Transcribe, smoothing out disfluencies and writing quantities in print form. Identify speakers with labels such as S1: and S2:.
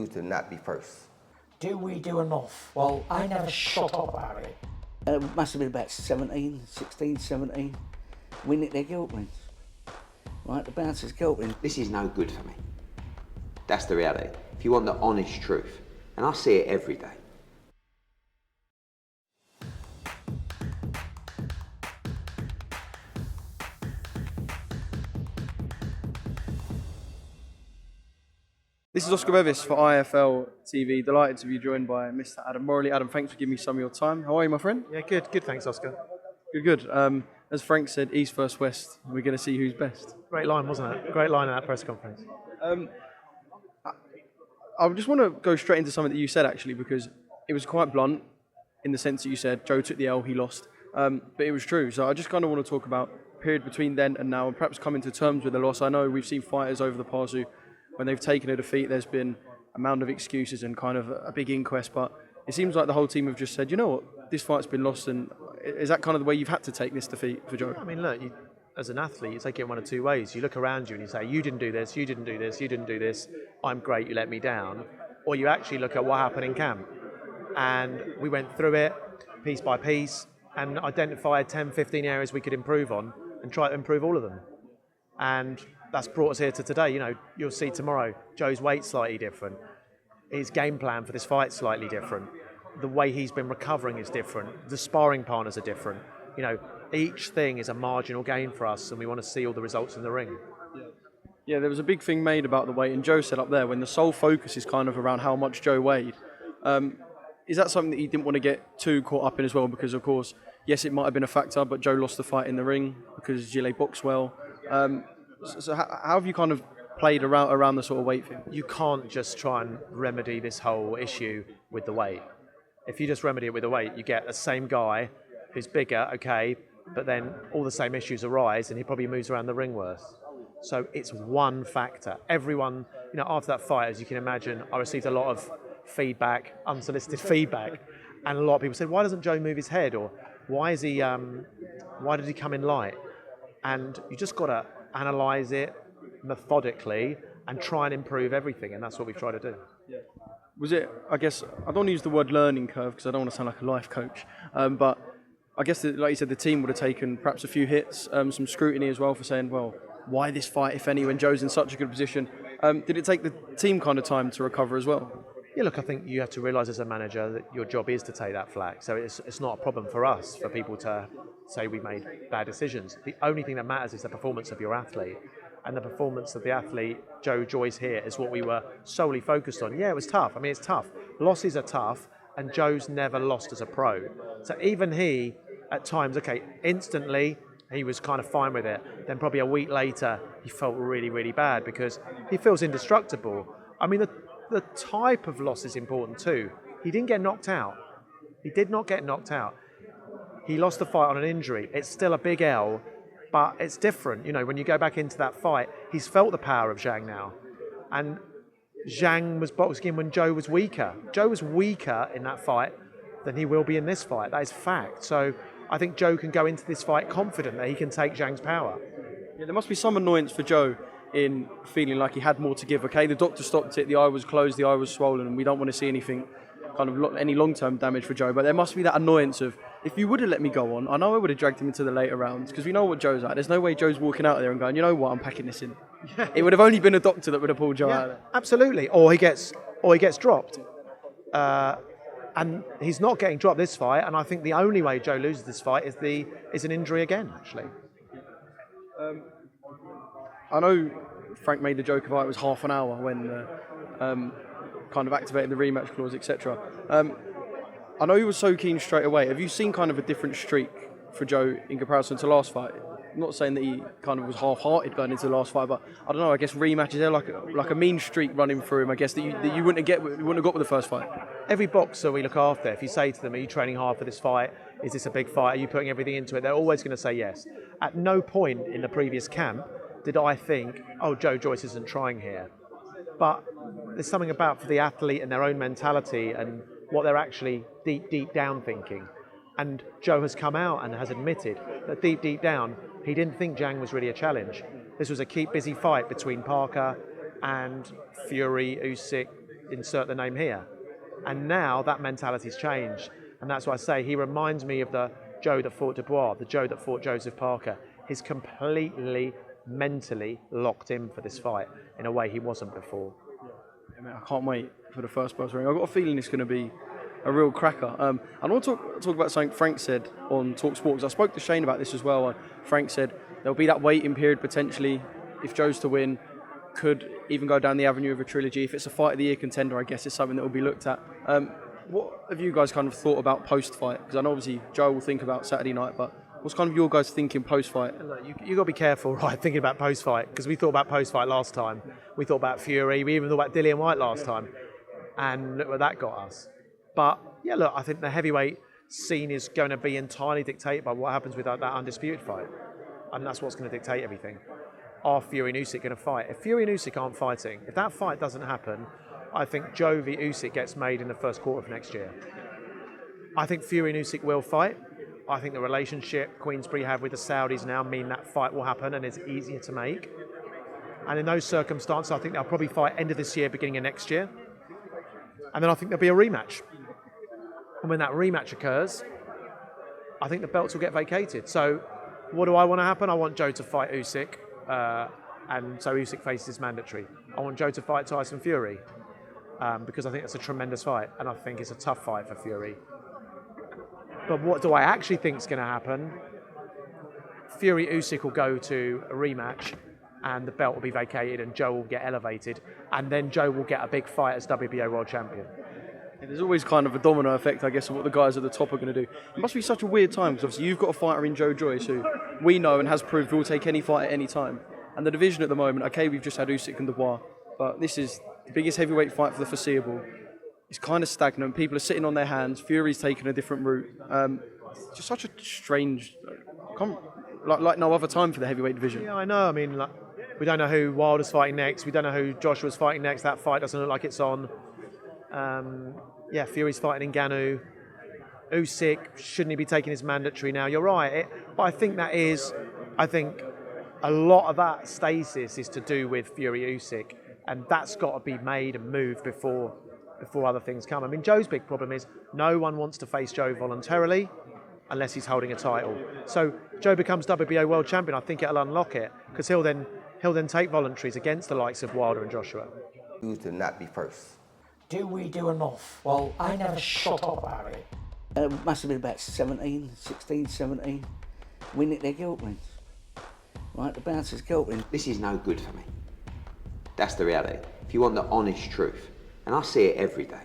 S1: choose to not be first?
S2: Do we do enough? Well, I never shut up about it.
S3: It must have been about 16, 17. We nicked their guilt rings. Right, the bouncer's guilt ring.
S4: This is no good for me. That's the reality. If you want the honest truth, and I see it every day.
S5: This is Oscar Bevis for IFL TV. Delighted to be joined by Mr. Adam Morallee. Adam, thanks for giving me some of your time. How are you, my friend?
S6: Yeah, good. Good, thanks, Oscar.
S5: Good. As Frank said, East versus West. We're going to see who's best.
S6: Great line, wasn't it? Great line in that press conference.
S5: I just want to go straight into something that you said, actually, because it was quite blunt in the sense that you said Joe took the L, he lost. But it was true. So I just kind of want to talk about the period between then and now and perhaps coming to terms with the loss. I know we've seen fighters over the past who, when they've taken a defeat, there's been a mound of excuses and kind of a big inquest. But it seems like the whole team have just said, you know what, this fight's been lost. And is that kind of the way you've had to take this defeat for Joe?
S6: I mean, look, as an athlete, you take it one of two ways. You look around you and you say, you didn't do this, you didn't do this, you didn't do this, I'm great, you let me down. Or you actually look at what happened in camp. And we went through it piece by piece and identified 10, 15 areas we could improve on and try to improve all of them. And that's brought us here to today. You know, you'll see tomorrow, Joe's weight's slightly different. His game plan for this fight's slightly different. The way he's been recovering is different. The sparring partners are different. You know, each thing is a marginal gain for us and we want to see all the results in the ring.
S5: Yeah, there was a big thing made about the weight, and Joe said up there, when the sole focus is kind of around how much Joe weighed, is that something that he didn't want to get too caught up in as well? Because, of course, yes, it might have been a factor, but Joe lost the fight in the ring because Zhilei boxed well. So how have you kind of played around the sort of weight thing?
S6: You can't just try and remedy this whole issue with the weight. If you just remedy it with the weight, you get the same guy who's bigger, okay, but then all the same issues arise and he probably moves around the ring worse. So it's one factor. Everyone, you know, after that fight, as you can imagine, I received a lot of feedback, unsolicited feedback, and a lot of people said, why doesn't Joe move his head? Or why is he, why did he come in light? And you just got to analyse it methodically and try and improve everything, and that's what we've tried to do.
S5: Yeah. Was it, I guess, I don't want to use the word learning curve because I don't want to sound like a life coach, but I guess, like you said, the team would have taken perhaps a few hits, some scrutiny as well for saying, well, why this fight, if any, when Joe's in such a good position? Did it take the team kind of time to recover as well?
S6: Yeah, look, I think you have to realise as a manager that your job is to take that flak. So it's not a problem for us, for people to say we made bad decisions. The only thing that matters is the performance of your athlete. And the performance of the athlete, Joyce here, is what we were solely focused on. Yeah, it was tough. I mean, it's tough. Losses are tough, and Joe's never lost as a pro. So even he, at times, okay, instantly, he was kind of fine with it. Then probably a week later, he felt really, really bad because he feels indestructible. I mean, the type of loss is important too. He didn't get knocked out. He did not get knocked out. He lost the fight on an injury. It's still a big L, but it's different. You know, when you go back into that fight, he's felt the power of Zhang now. And Zhang was boxing in when Joe was weaker. Joe was weaker in that fight than he will be in this fight. That is fact. So I think Joe can go into this fight confident that he can take Zhang's power.
S5: Yeah, there must be some annoyance for Joe in feeling like he had more to give. Okay, the doctor stopped it, the eye was closed, the eye was swollen, and we don't want to see anything, kind of any long-term damage for Joe. But there must be that annoyance of, if you would have let me go on, I know I would have dragged him into the later rounds, because we know what Joe's like. There's no way Joe's walking out there and going, you know what, I'm packing this in. Yeah. It would have only been a doctor that would have pulled Joe out of there.
S6: Absolutely, or he gets dropped. And he's not getting dropped this fight, and I think the only way Joe loses this fight is an injury again, actually.
S5: I know Frank made the joke about it was half an hour when kind of activated the rematch clause, etc. I know he was so keen straight away. Have you seen kind of a different streak for Joe in comparison to last fight? I'm not saying that he kind of was half-hearted going into the last fight, but I don't know. I guess rematch, is there like a mean streak running through him? I guess that you wouldn't have got with the first fight.
S6: Every boxer we look after, if you say to them, "Are you training hard for this fight? Is this a big fight? Are you putting everything into it?" They're always going to say yes. At no point in the previous camp did I think, "Oh, Joyce isn't trying here." But there's something about for the athlete and their own mentality and what they're actually deep down thinking. And Joe has come out and has admitted that deep down, he didn't think Zhang was really a challenge. This was a keep busy fight between Parker and Fury, Usyk, insert the name here. And now that mentality's changed. And that's why I say he reminds me of the Joe that fought Dubois, the Joe that fought Joseph Parker. He's completely mentally locked in for this fight in a way he wasn't before.
S5: Yeah, mate, I can't wait for the first buzz ring. I've got a feeling it's going to be a real cracker. I want to talk about something Frank said on Talk Sport, because I spoke to Shane about this as well. Frank said there'll be that waiting period potentially if Joe's to win. Could even go down the avenue of a trilogy. If it's a fight of the year contender, I guess it's something that will be looked at. What have you guys kind of thought about post-fight? Because I know obviously Joe will think about Saturday night, but what's kind of your guys thinking post-fight?
S6: Look, you got to be careful, right, thinking about post-fight, because we thought about post-fight last time. We thought about Fury. We even thought about Dillian White last time. And look where that got us. But, yeah, look, I think the heavyweight scene is going to be entirely dictated by what happens with that undisputed fight. And that's what's going to dictate everything. Are Fury and Usyk going to fight? If Fury and Usyk aren't fighting, if that fight doesn't happen, I think Joe v Usyk gets made in the first quarter of next year. I think Fury and Usyk will fight. I think the relationship Queensberry have with the Saudis now mean that fight will happen and it's easier to make. And in those circumstances, I think they'll probably fight end of this year, beginning of next year. And then I think there'll be a rematch. And when that rematch occurs, I think the belts will get vacated. So what do I want to happen? I want Joe to fight Usyk. And so Usyk faces mandatory. I want Joe to fight Tyson Fury because I think it's a tremendous fight and I think it's a tough fight for Fury. But what do I actually think is going to happen? Fury Usyk will go to a rematch and the belt will be vacated and Joe will get elevated and then Joe will get a big fight as WBO World Champion.
S5: Yeah, there's always kind of a domino effect, I guess, of what the guys at the top are going to do. It must be such a weird time because obviously you've got a fighter in Joe Joyce who we know and has proved will take any fight at any time. And the division at the moment, okay, we've just had Usyk and Dubois, but this is the biggest heavyweight fight for the foreseeable. It's kind of stagnant. People are sitting on their hands. Fury's taken a different route. It's just such a strange, like no other time for the heavyweight division.
S6: Yeah, I know. I mean, like, we don't know who Wilder's fighting next. We don't know who Joshua's fighting next. That fight doesn't look like it's on. Fury's fighting Ngannou. Usyk, shouldn't he be taking his mandatory now? You're right. But I think a lot of that stasis is to do with Fury Usyk, and that's got to be made and moved before other things come. I mean, Joe's big problem is no one wants to face Joe voluntarily unless he's holding a title. So Joe becomes WBO World Champion. I think it'll unlock it because he'll then take voluntaries against the likes of Wilder and Joshua.
S1: Choose to not be first.
S2: Do we do enough? Well, I never shut up about it.
S3: It must have been about 16, 17. We nicked their guilt rings. Right, the bouncer's guilt ring.
S4: This is no good for me. That's the reality. If you want the honest truth, and I see it every day,